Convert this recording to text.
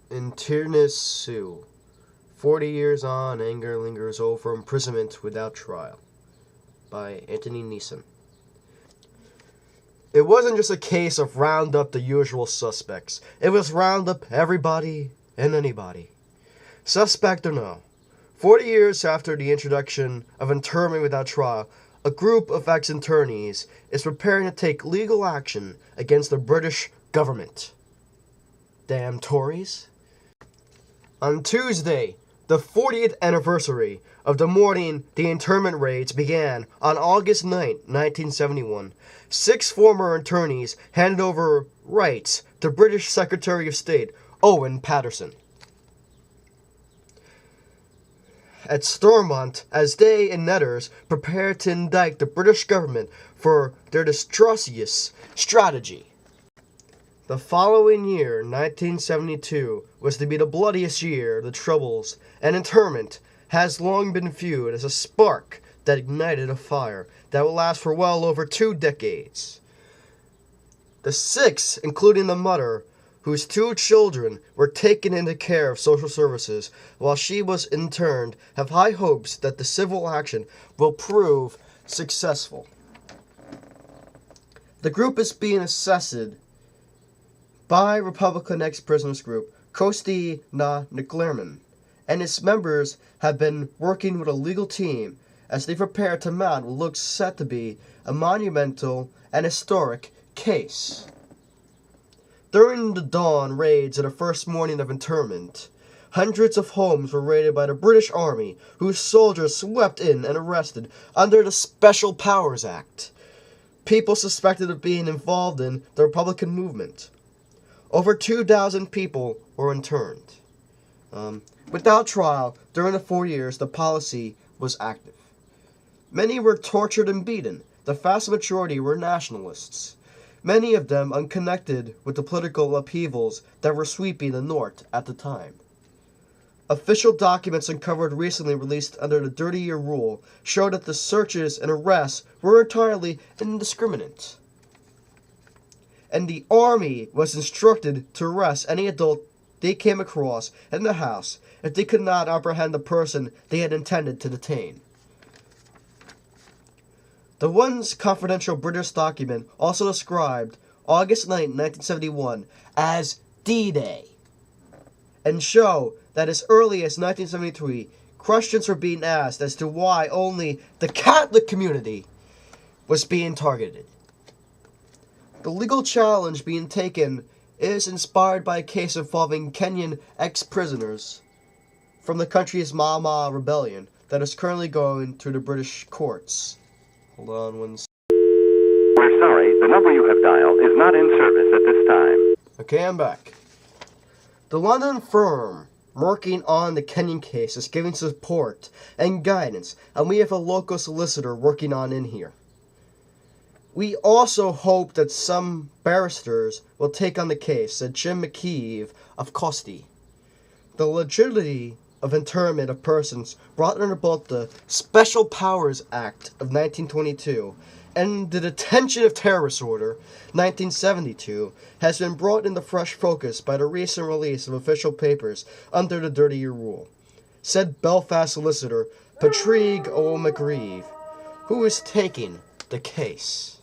Internees 40 years on, anger lingers over imprisonment without trial, by Anthony Neeson. It wasn't just a case of round up the usual suspects. It was round up everybody and anybody. Suspect or no, 40 years after the introduction of internment without trial, a group of ex-internees is preparing to take legal action against the British government. Damn Tories. On Tuesday, the 40th anniversary of the morning the internment raids began on August 9, 1971, 6 former internees handed over rights to British Secretary of State Owen Patterson. At Stormont, as they and Netters prepared to indict the British government for their disastrous strategy. The following year, 1972, was to be the bloodiest year of the Troubles, and internment has long been viewed as a spark that ignited a fire that will last for well over 2 decades. The 6, including the mother, whose 2 children were taken into care of social services while she was interned, have high hopes that the civil action will prove successful. The group is being assessed by Republican ex-prisoners group Kosti na Niklerman, and its members have been working with a legal team as they prepare to mount what looks set to be a monumental and historic case. During the dawn raids of the first morning of internment, hundreds of homes were raided by the British Army, whose soldiers swept in and arrested under the Special Powers Act people suspected of being involved in the Republican movement. Over 2,000 people were interned. Without trial, during the 4 years, the policy was active. Many were tortured and beaten. The vast majority were nationalists, many of them unconnected with the political upheavals that were sweeping the North at the time. Official documents uncovered recently released under the Dirty Year Rule show that the searches and arrests were entirely indiscriminate, and the Army was instructed to arrest any adult they came across in the house if they could not apprehend the person they had intended to detain. The once confidential British document also described August 9, 1971 as D-Day, and show that as early as 1973, questions were being asked as to why only the Catholic community was being targeted. The legal challenge being taken is inspired by a case involving Kenyan ex-prisoners from the country's Mau Mau rebellion that is currently going through the British courts. Hold on one second. We're sorry, the number you have dialed is not in service at this time. Okay, I'm back. The London firm working on the Kenyan case is giving support and guidance, and we have a local solicitor working on in here. We also hope that some barristers will take on the case, said Jim McKeeve of Kosti. The legitimacy of internment of persons brought under both the Special Powers Act of 1922 and the Detention of Terrorists Order 1972 has been brought into fresh focus by the recent release of official papers under the Dirty Year Rule, said Belfast solicitor Patrick O. McGreeve, who is taking the case.